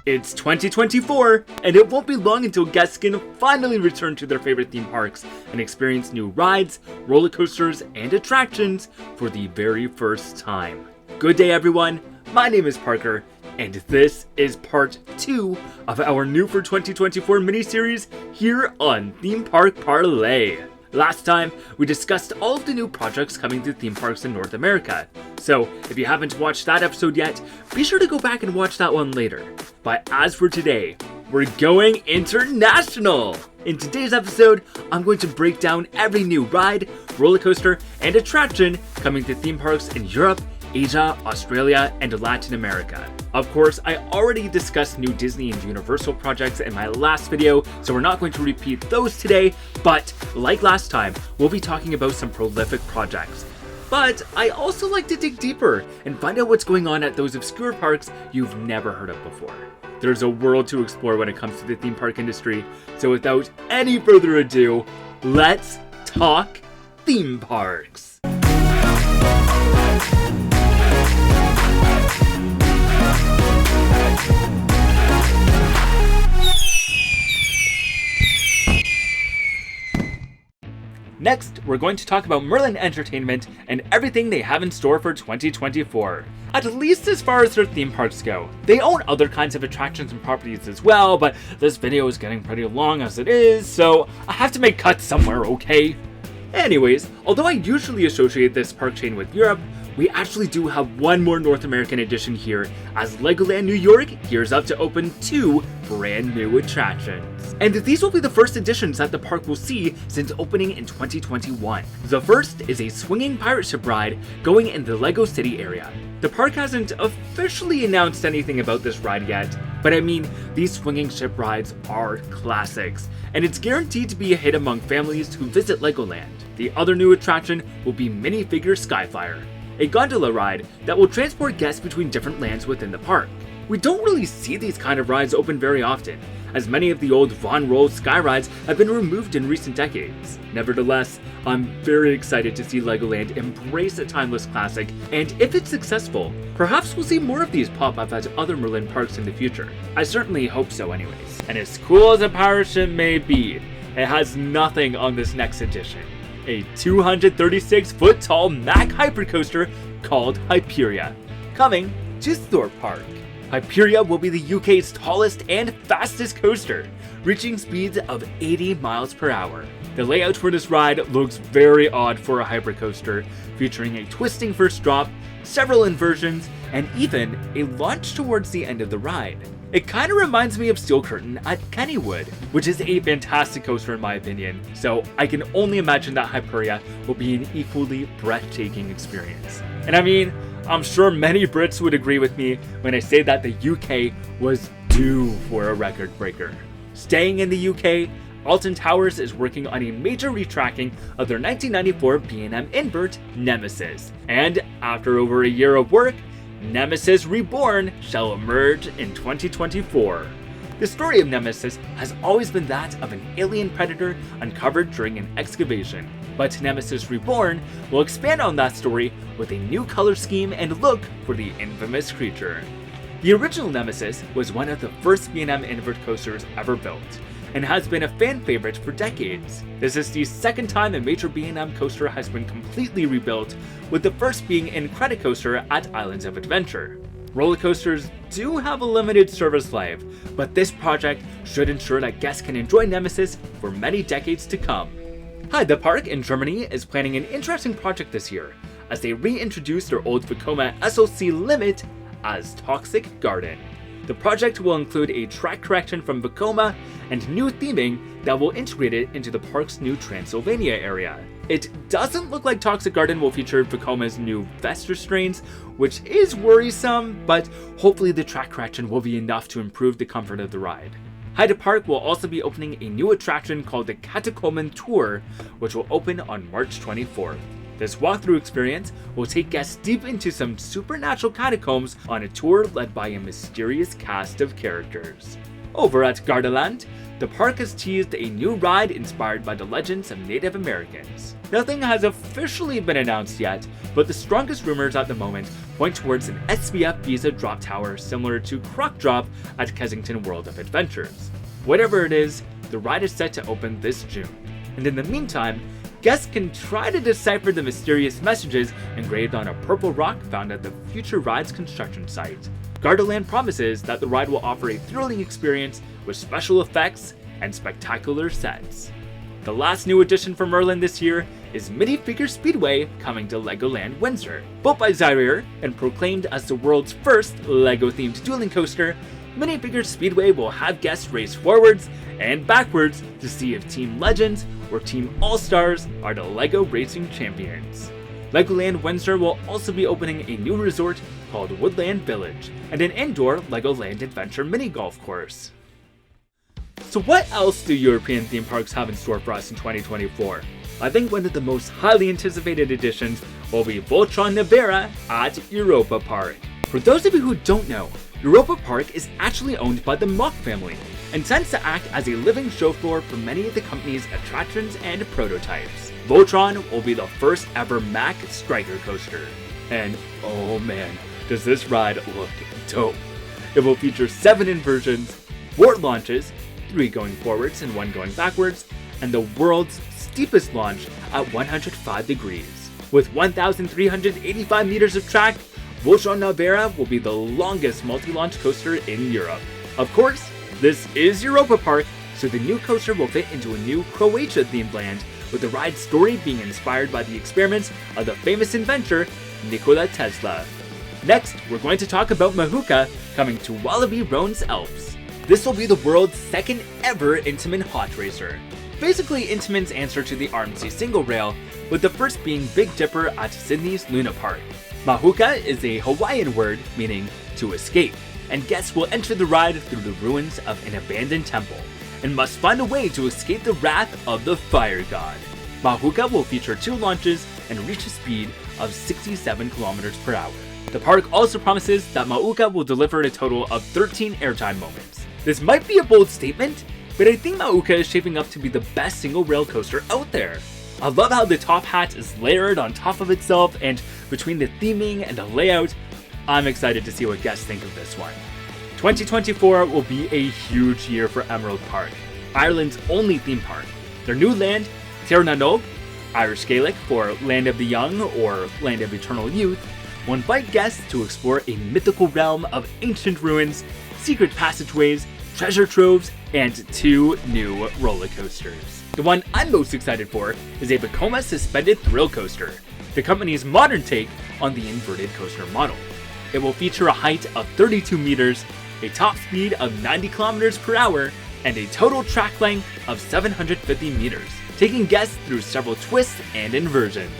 It's 2024, and it won't be long until guests can finally return to their favorite theme parks and experience new rides, roller coasters, and attractions for the very first time. Good day, everyone. My name is Parker, and this is part 2 of our new for 2024 miniseries here on Theme Park Parlay. Last time, we discussed all of the new projects coming to theme parks in North America. So, if you haven't watched that episode yet, be sure to go back and watch that one later. But as for today, we're going international! In today's episode, I'm going to break down every new ride, roller coaster, and attraction coming to theme parks in Europe, Asia, Australia, and Latin America. Of course, I already discussed new Disney and Universal projects in my last video, so we're not going to repeat those today, but like last time, we'll be talking about some prolific projects. But I also like to dig deeper and find out what's going on at those obscure parks you've never heard of before. There's a world to explore when it comes to the theme park industry, so without any further ado, let's talk theme parks. Next, we're going to talk about Merlin Entertainment and everything they have in store for 2024. At least as far as their theme parks go. They own other kinds of attractions and properties as well, but this video is getting pretty long as it is, so I have to make cuts somewhere, okay? Anyways, although I usually associate this park chain with Europe, we actually do have one more North American edition here, as Legoland New York gears up to open 2 brand new attractions. And these will be the first additions that the park will see since opening in 2021. The first is a swinging pirate ship ride going in the Lego City area. The park hasn't officially announced anything about this ride yet, but I mean, these swinging ship rides are classics, and it's guaranteed to be a hit among families who visit Legoland. The other new attraction will be Minifigure Skyflyer, a gondola ride that will transport guests between different lands within the park. We don't really see these kind of rides open very often, as many of the old Von Roll sky rides have been removed in recent decades. Nevertheless, I'm very excited to see Legoland embrace a timeless classic, and if it's successful, perhaps we'll see more of these pop up at other Merlin parks in the future. I certainly hope so anyways. And as cool as a pirate ship may be, it has nothing on this next edition. A 236-foot tall Mack hypercoaster called Hyperia, coming to Thorpe Park. Hyperia will be the UK's tallest and fastest coaster, reaching speeds of 80 miles per hour. The layout for this ride looks very odd for a hypercoaster, featuring a twisting first drop, several inversions, and even a launch towards the end of the ride. It kinda reminds me of Steel Curtain at Kennywood, which is a fantastic coaster in my opinion, so I can only imagine that Hyperia will be an equally breathtaking experience. And I mean, I'm sure many Brits would agree with me when I say that the UK was due for a record breaker. Staying in the UK, Alton Towers is working on a major retracking of their 1994 B&M invert, Nemesis. And after over a year of work, Nemesis Reborn shall emerge in 2024. The story of Nemesis has always been that of an alien predator uncovered during an excavation, but Nemesis Reborn will expand on that story with a new color scheme and look for the infamous creature. The original Nemesis was one of the first B&M invert coasters ever built, and has been a fan favorite for decades. This is the second time a major B&M coaster has been completely rebuilt, with the first being Incredicoaster at Islands of Adventure. Roller coasters do have a limited service life, but this project should ensure that guests can enjoy Nemesis for many decades to come. The Park in Germany is planning an interesting project this year, as they reintroduce their old Vekoma SLC limit as Toxic Garden. The project will include a track correction from Vekoma and new theming that will integrate it into the park's new Transylvania area. It doesn't look like Toxic Garden will feature Vekoma's new Vester strains, which is worrisome, but hopefully the track correction will be enough to improve the comfort of the ride. Hyde Park will also be opening a new attraction called the Catacomben Tour, which will open on March 24th. This walkthrough experience will take guests deep into some supernatural catacombs on a tour led by a mysterious cast of characters. Over at Gardaland, the park has teased a new ride inspired by the legends of Native Americans. Nothing has officially been announced yet, but the strongest rumors at the moment point towards an SBF Visa drop tower similar to Croc Drop at Kensington World of Adventures. Whatever it is, the ride is set to open this June, and in the meantime, guests can try to decipher the mysterious messages engraved on a purple rock found at the Future Rides construction site. Gardaland promises that the ride will offer a thrilling experience with special effects and spectacular sets. The last new addition for Merlin this year is Minifigure Speedway coming to Legoland Windsor. Built by Zyrier and proclaimed as the world's first Lego-themed dueling coaster, Minifigure Speedway will have guests race forwards and backwards to see if Team Legends or Team All-Stars are the LEGO Racing Champions. Legoland Windsor will also be opening a new resort called Woodland Village and an indoor Legoland Adventure mini-golf course. So what else do European theme parks have in store for us in 2024? I think one of the most highly anticipated additions will be Voltron Nevera at Europa Park. For those of you who don't know, Europa Park is actually owned by the Mock family and tends to act as a living show floor for many of the company's attractions and prototypes. Voltron will be the first ever Mack Striker coaster. And oh man, does this ride look dope. It will feature 7 inversions, 4 launches, 3 going forwards and 1 going backwards, and the world's steepest launch at 105 degrees. With 1,385 meters of track, Voltron Nevera will be the longest multi-launch coaster in Europe. Of course, this is Europa Park, so the new coaster will fit into a new Croatia-themed land, with the ride's story being inspired by the experiments of the famous inventor Nikola Tesla. Next, we're going to talk about Mahuka coming to Wallaby Roan's Alps. This will be the world's second ever Intamin hot racer. Basically Intamin's answer to the RMC single rail, with the first being Big Dipper at Sydney's Luna Park. Mahuka is a Hawaiian word meaning to escape, and guests will enter the ride through the ruins of an abandoned temple, and must find a way to escape the wrath of the fire god. Mahuka will feature 2 launches and reach a speed of 67 kilometers per hour. The park also promises that Mahuka will deliver a total of 13 airtime moments. This might be a bold statement, but I think Mahuka is shaping up to be the best single rail coaster out there. I love how the top hat is layered on top of itself, and between the theming and the layout, I'm excited to see what guests think of this one. 2024 will be a huge year for Emerald Park, Ireland's only theme park. Their new land, Tir na Nog, Irish Gaelic for Land of the Young or Land of Eternal Youth, will invite guests to explore a mythical realm of ancient ruins, secret passageways, treasure troves, and 2 new roller coasters. The one I'm most excited for is a Vekoma suspended thrill coaster, the company's modern take on the inverted coaster model. It will feature a height of 32 meters, a top speed of 90 kilometers per hour, and a total track length of 750 meters, taking guests through several twists and inversions.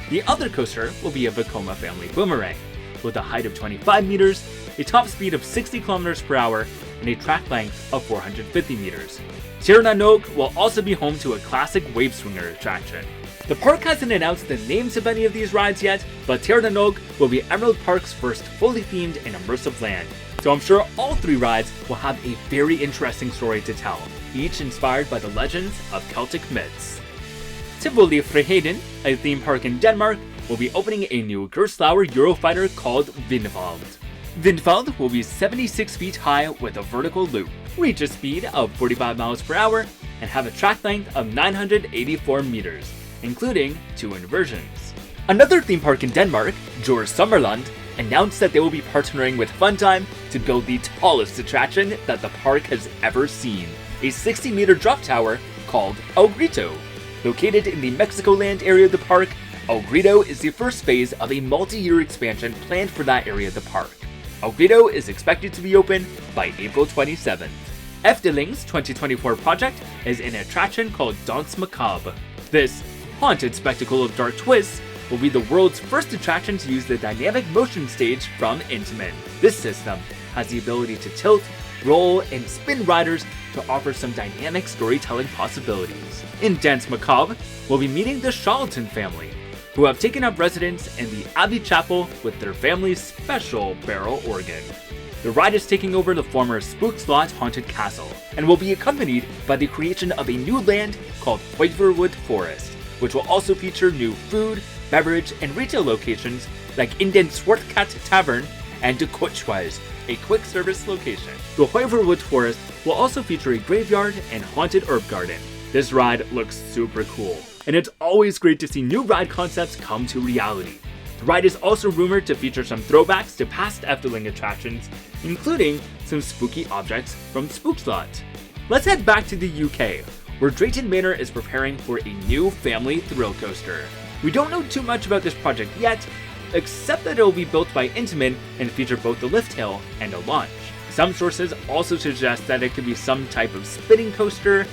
The other coaster will be a Vekoma family boomerang, with a height of 25 meters, a top speed of 60 kilometers per hour, and a track length of 450 meters. Tir na Nog will also be home to a classic wave swinger attraction. The park hasn't announced the names of any of these rides yet, but Tir na Nog will be Emerald Park's first fully themed and immersive land. So I'm sure all 3 rides will have a very interesting story to tell, each inspired by the legends of Celtic myths. Tivoli Friheden, a theme park in Denmark, will be opening a new Gerstlauer Eurofighter called Vindfald. Vindfald will be 76 feet high with a vertical loop, reach a speed of 45 miles per hour, and have a track length of 984 meters, including 2 inversions. Another theme park in Denmark, Djurs Sommerland, announced that they will be partnering with Funtime to build the tallest attraction that the park has ever seen, a 60-meter drop tower called El Grito. Located in the Mexicoland area of the park, El Grito is the first phase of a multi-year expansion planned for that area of the park. El Grito is expected to be open by April 27th. Efteling's 2024 project is an attraction called Danse Macabre. This haunted spectacle of dark twists will be the world's first attraction to use the dynamic motion stage from Intamin. This system has the ability to tilt, roll, and spin riders to offer some dynamic storytelling possibilities. In Danse Macabre, we'll be meeting the Charlton family, who have taken up residence in the Abbey Chapel with their family's special barrel organ. The ride is taking over the former Spook Slot Haunted Castle, and will be accompanied by the creation of a new land called Hyperia Forest, which will also feature new food, beverage, and retail locations like Inden Swartkat Tavern and De Kuchwaz, a quick service location. The Hyperia Forest will also feature a graveyard and haunted herb garden. This ride looks super cool, and it's always great to see new ride concepts come to reality. The ride is also rumored to feature some throwbacks to past Efteling attractions, including some spooky objects from Spook Slot. Let's head back to the UK, where Drayton Manor is preparing for a new family thrill coaster. We don't know too much about this project yet, except that it will be built by Intamin and feature both a lift hill and a launch. Some sources also suggest that it could be some type of spinning coaster.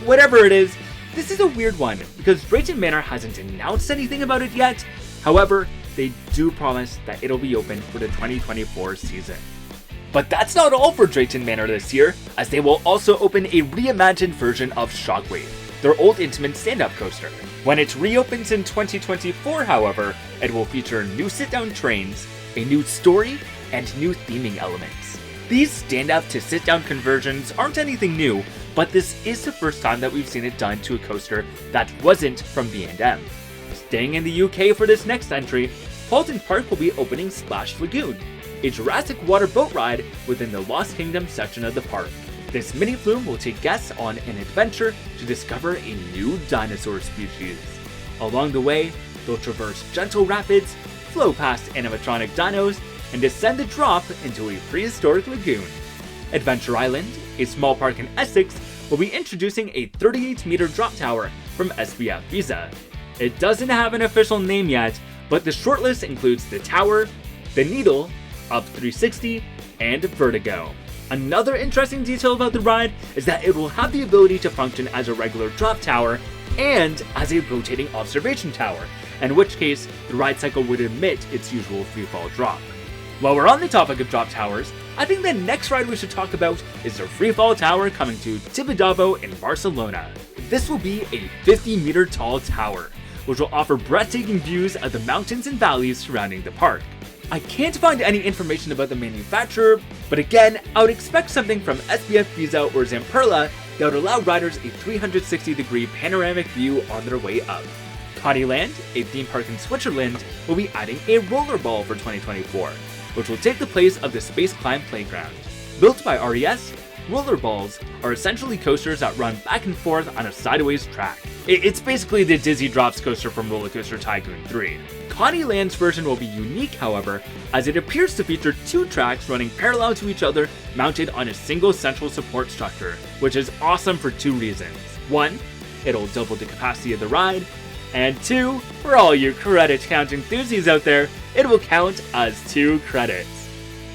Whatever it is, this is a weird one because Drayton Manor hasn't announced anything about it yet. However, they do promise that it'll be open for the 2024 season. But that's not all for Drayton Manor this year, as they will also open a reimagined version of Shockwave, their old Intamin stand-up coaster. When it reopens in 2024, however, it will feature new sit-down trains, a new story, and new theming elements. These stand-up to sit-down conversions aren't anything new, but this is the first time that we've seen it done to a coaster that wasn't from B&M. Staying in the UK for this next entry, Halton Park will be opening Splash Lagoon, a Jurassic water boat ride within the Lost Kingdom section of the park. This mini flume will take guests on an adventure to discover a new dinosaur species. Along the way, they'll traverse gentle rapids, flow past animatronic dinos, and descend the drop into a prehistoric lagoon. Adventure Island, a small park in Essex, will be introducing a 38-meter drop tower from SBF Visa. It doesn't have an official name yet, but the shortlist includes the Tower, the Needle, Up 360, and Vertigo. Another interesting detail about the ride is that it will have the ability to function as a regular drop tower and as a rotating observation tower, in which case the ride cycle would emit its usual freefall drop. While we're on the topic of drop towers, I think the next ride we should talk about is the freefall tower coming to Tibidabo in Barcelona. This will be a 50-meter tall tower, which will offer breathtaking views of the mountains and valleys surrounding the park. I can't find any information about the manufacturer, but again, I would expect something from SBF Visa or Zamperla that would allow riders a 360-degree panoramic view on their way up. Connieland, a theme park in Switzerland, will be adding a rollerball for 2024, which will take the place of the Space Climb Playground. Built by RES, rollerballs are essentially coasters that run back and forth on a sideways track. It's basically the Dizzy Drops coaster from Roller Coaster Tycoon 3. Connieland's version will be unique, however, as it appears to feature two tracks running parallel to each other mounted on a single central support structure, which is awesome for two reasons. One, it'll double the capacity of the ride, and two, for all you credit count enthusiasts out there, it will count as 2 credits.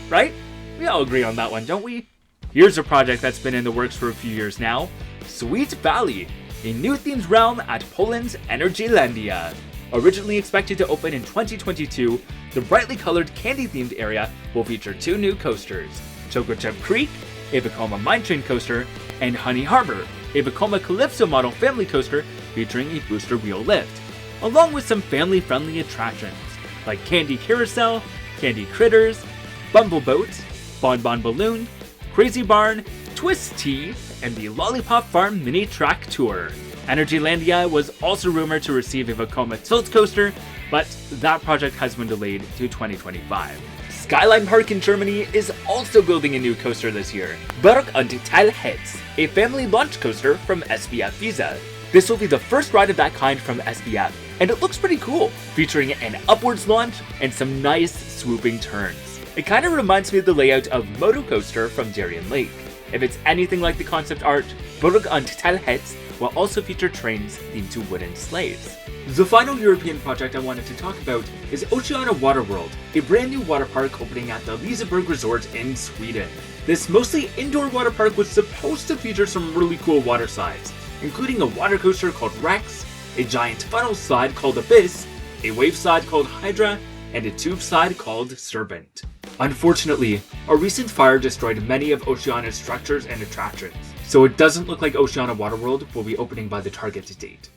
Right? We all agree on that one, don't we? Here's a project that's been in the works for a few years now, Sweet Valley, a new themed realm at Poland's Energylandia. Originally expected to open in 2022, the brightly colored candy-themed area will feature 2 new coasters, Choco Chip Creek, a Vekoma Mine Train coaster, and Honey Harbor, a Vekoma Calypso model family coaster featuring a booster wheel lift, along with some family-friendly attractions like Candy Carousel, Candy Critters, Bumble Boat, Bon Bon Balloon, Crazy Barn, Twist Tea, and the Lollipop Farm Mini Track Tour. Energylandia was also rumored to receive a Vekoma Tilt coaster, but that project has been delayed to 2025. Skyline Park in Germany is also building a new coaster this year, Burg und Talhetz, a family launch coaster from SBF Visa. This will be the first ride of that kind from SBF, and it looks pretty cool, featuring an upwards launch and some nice swooping turns. It kind of reminds me of the layout of Moto Coaster from Darien Lake. If it's anything like the concept art, Burg und Talhetz will also feature trains themed to wooden sleighs. The final European project I wanted to talk about is Oceana Waterworld, a brand new water park opening at the Liseberg Resort in Sweden. This mostly indoor water park was supposed to feature some really cool water slides, including a water coaster called Rex, a giant funnel slide called Abyss, a wave slide called Hydra, and a tube slide called Serpent. Unfortunately, a recent fire destroyed many of Oceana's structures and attractions, so it doesn't look like Oceana Waterworld will be opening by the target date.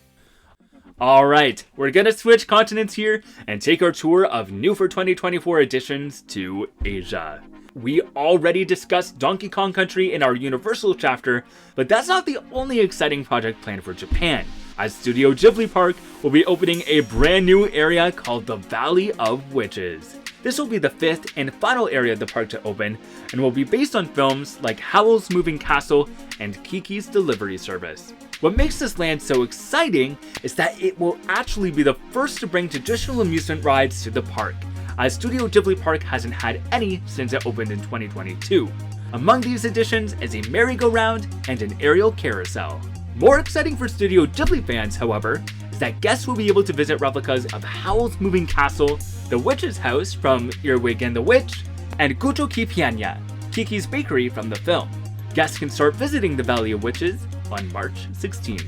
Alright, we're gonna switch continents here and take our tour of new for 2024 additions to Asia. We already discussed Donkey Kong Country in our Universal chapter, but that's not the only exciting project planned for Japan, as Studio Ghibli Park will be opening a brand new area called the Valley of Witches. This will be the 5th and final area of the park to open, and will be based on films like Howl's Moving Castle and Kiki's Delivery Service. What makes this land so exciting is that it will actually be the first to bring traditional amusement rides to the park, as Studio Ghibli Park hasn't had any since it opened in 2022. Among these additions is a merry-go-round and an aerial carousel. More exciting for Studio Ghibli fans, however, is that guests will be able to visit replicas of Howl's Moving Castle, the Witch's House from Earwig and the Witch, and Gotoki Pianya, Kiki's Bakery from the film. Guests can start visiting the Valley of Witches on March 16th.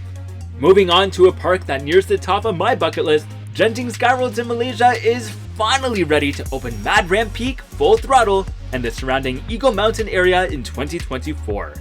Moving on to a park that nears the top of my bucket list, Genting Skyworlds in Malaysia is finally ready to open Mad Ramp Peak full throttle and the surrounding Eagle Mountain area in 2024.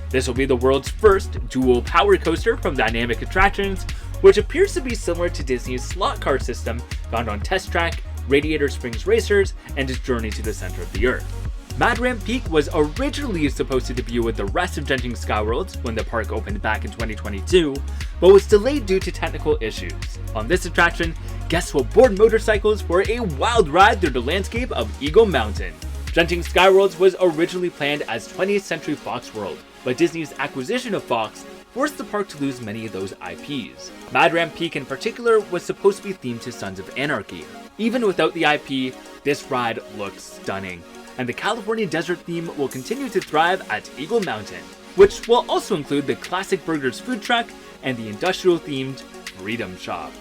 This will be the world's first dual power coaster from Dynamic Attractions, which appears to be similar to Disney's slot car system found on Test Track, Radiator Springs Racers, and Journey to the Center of the Earth. Mad Ramp Peak was originally supposed to debut with the rest of Genting Skyworlds when the park opened back in 2022, but was delayed due to technical issues. On this attraction, guests will board motorcycles for a wild ride through the landscape of Eagle Mountain. Genting Skyworlds was originally planned as 20th Century Fox World, but Disney's acquisition of Fox forced the park to lose many of those IPs. Mad Ramp Peak in particular was supposed to be themed to Sons of Anarchy. Even without the IP, this ride looks stunning, and the California desert theme will continue to thrive at Eagle Mountain, which will also include the Classic Burgers food truck and the industrial-themed Freedom Shop.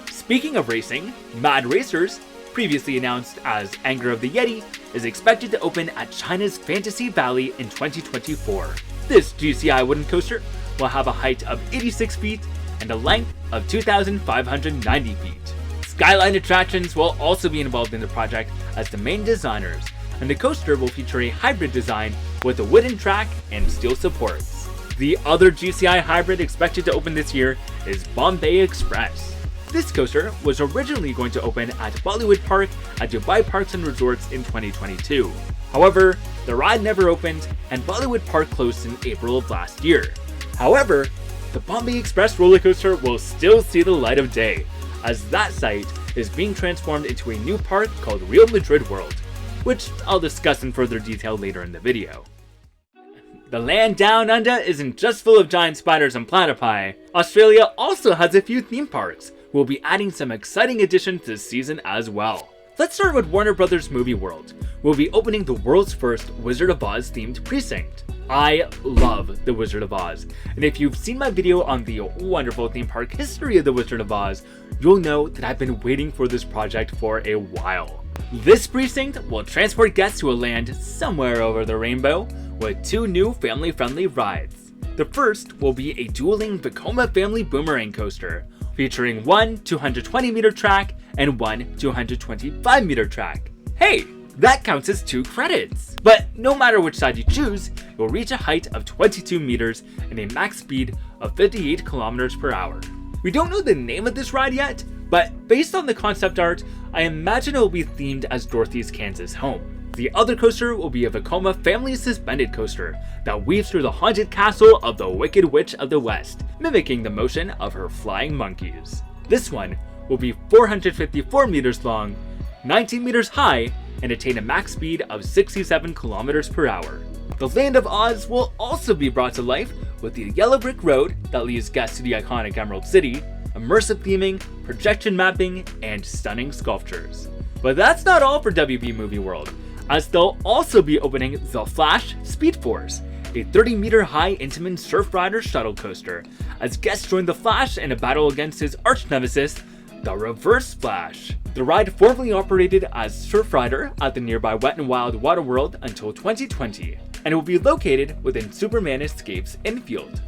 Speaking of racing, Mad Racers, previously announced as Anger of the Yeti, is expected to open at China's Fantasy Valley in 2024. This GCI wooden coaster will have a height of 86 feet and a length of 2,590 feet. Skyline Attractions will also be involved in the project as the main designers, and the coaster will feature a hybrid design with a wooden track and steel supports. The other GCI hybrid expected to open this year is Bombay Express. This coaster was originally going to open at Bollywood Park at Dubai Parks and Resorts in 2022. However, the ride never opened and Bollywood Park closed in April of last year. However, the Bombay Express roller coaster will still see the light of day, as that site is being transformed into a new park called Real Madrid World, which I'll discuss in further detail later in the video. The land down under isn't just full of giant spiders and platypi. Australia also has a few theme parks. We'll be adding some exciting additions this season as well. Let's start with Warner Brothers Movie World. We'll be opening the world's first Wizard of Oz themed precinct. I love the Wizard of Oz, and if you've seen my video on the wonderful theme park history of the Wizard of Oz, you'll know that I've been waiting for this project for a while. This precinct will transport guests to a land somewhere over the rainbow with 2 new family-friendly rides. The first will be a dueling Vekoma family boomerang coaster, featuring one 220-meter track and one 225-meter track. Hey, that counts as 2 credits! But no matter which side you choose, you'll reach a height of 22 meters and a max speed of 58 kilometers per hour. We don't know the name of this ride yet, but based on the concept art, I imagine it will be themed as Dorothy's Kansas home. The other coaster will be a Vekoma family suspended coaster that weaves through the haunted castle of the Wicked Witch of the West, mimicking the motion of her flying monkeys. This one will be 454 meters long, 19 meters high, and attain a max speed of 67 kilometers per hour. The Land of Oz will also be brought to life with the yellow brick road that leads guests to the iconic Emerald City, immersive theming, projection mapping, and stunning sculptures. But that's not all for WB Movie World, as they'll also be opening The Flash Speed Force, a 30-meter high Intamin Surf Rider shuttle coaster, as guests join the Flash in a battle against his arch-nemesis, the Reverse Flash. The ride formerly operated as Surf Rider at the nearby Wet n Wild Water World until 2020, and it will be located within Superman Escape's infield.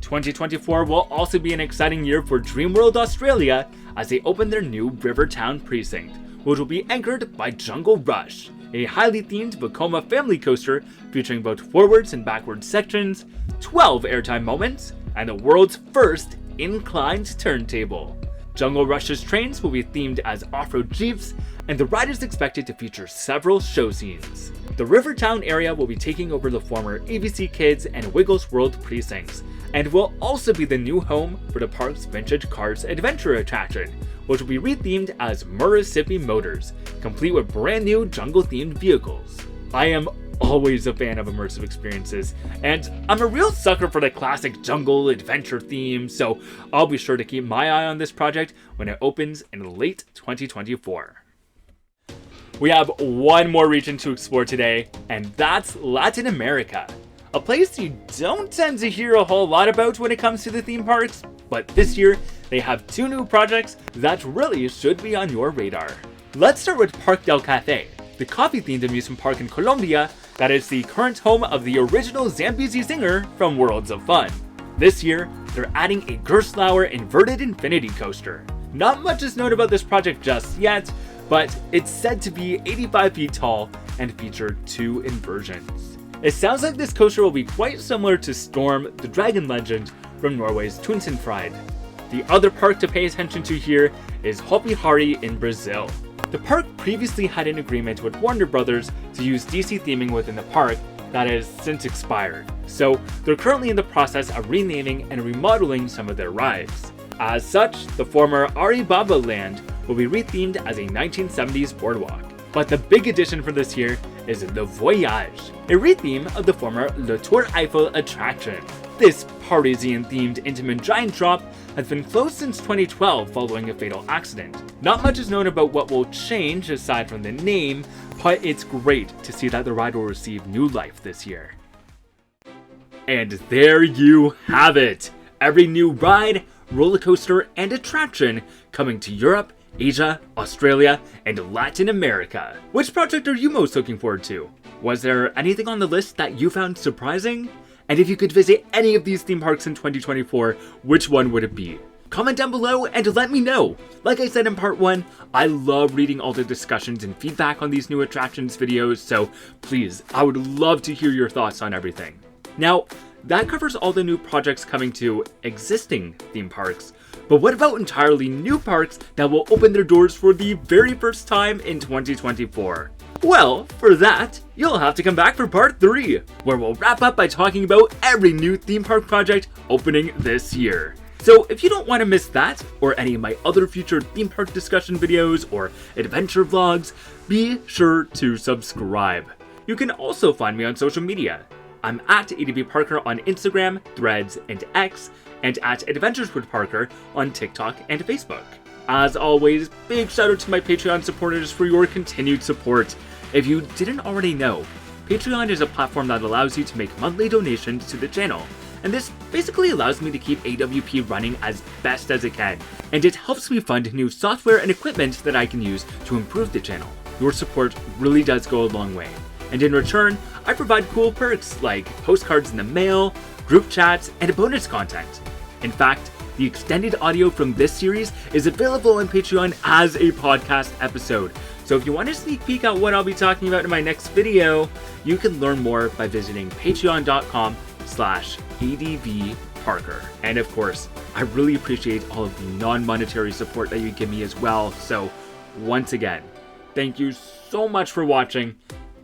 2024 will also be an exciting year for Dreamworld Australia as they open their new Rivertown precinct, which will be anchored by Jungle Rush, a highly themed Vekoma family coaster featuring both forwards and backwards sections, 12 airtime moments, and the world's first inclined turntable. Jungle Rush's trains will be themed as off-road jeeps, and the ride is expected to feature several show scenes. The Rivertown area will be taking over the former ABC Kids and Wiggles World precincts, and will also be the new home for the park's Vintage Cars Adventure attraction, which will be rethemed as Murrissippi Motors, complete with brand new jungle-themed vehicles. I am always a fan of immersive experiences, and I'm a real sucker for the classic jungle adventure theme, so I'll be sure to keep my eye on this project when it opens in late 2024. We have one more region to explore today, and that's Latin America. A place you don't tend to hear a whole lot about when it comes to the theme parks, but this year they have two new projects that really should be on your radar. Let's start with Parque del Café, the coffee-themed amusement park in Colombia that is the current home of the original Zambezi singer from Worlds of Fun. This year, they're adding a Gerstlauer inverted infinity coaster. Not much is known about this project just yet, but it's said to be 85 feet tall and feature 2 inversions. It sounds like this coaster will be quite similar to Storm, the dragon legend from Norway's Tusenfryd. The other park to pay attention to here is Hopi Hari in Brazil. The park previously had an agreement with Warner Brothers to use DC theming within the park that has since expired, so they're currently in the process of renaming and remodeling some of their rides. As such, the former Alibaba Land will be rethemed as a 1970s boardwalk. But the big addition for this year is the Voyage, a retheme of the former Le Tour Eiffel attraction. This Parisian-themed intimate giant drop has been closed since 2012 following a fatal accident. Not much is known about what will change aside from the name, but it's great to see that the ride will receive new life this year. And there you have it! Every new ride, roller coaster, and attraction coming to Europe, Asia, Australia, and Latin America. Which project are you most looking forward to? Was there anything on the list that you found surprising? And if you could visit any of these theme parks in 2024, which one would it be? Comment down below and let me know! Like I said in part 1, I love reading all the discussions and feedback on these new attractions videos, so please, I would love to hear your thoughts on everything. Now, that covers all the new projects coming to existing theme parks, but what about entirely new parks that will open their doors for the very first time in 2024? Well, for that, you'll have to come back for part 3, where we'll wrap up by talking about every new theme park project opening this year. So if you don't want to miss that, or any of my other future theme park discussion videos or adventure vlogs, be sure to subscribe. You can also find me on social media. I'm at ADBParker on Instagram, Threads, and X, and at Adventures with Parker on TikTok and Facebook. As always, big shout out to my Patreon supporters for your continued support. If you didn't already know, Patreon is a platform that allows you to make monthly donations to the channel, and this basically allows me to keep AWP running as best as it can, and it helps me fund new software and equipment that I can use to improve the channel. Your support really does go a long way, and in return, I provide cool perks like postcards in the mail, group chats, and bonus content. In fact, the extended audio from this series is available on Patreon as a podcast episode. So if you want to sneak peek at what I'll be talking about in my next video, you can learn more by visiting patreon.com/advparker. And of course, I really appreciate all of the non-monetary support that you give me as well. So once again, thank you so much for watching.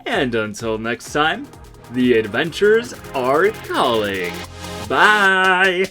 And until next time, the adventures are calling. Bye!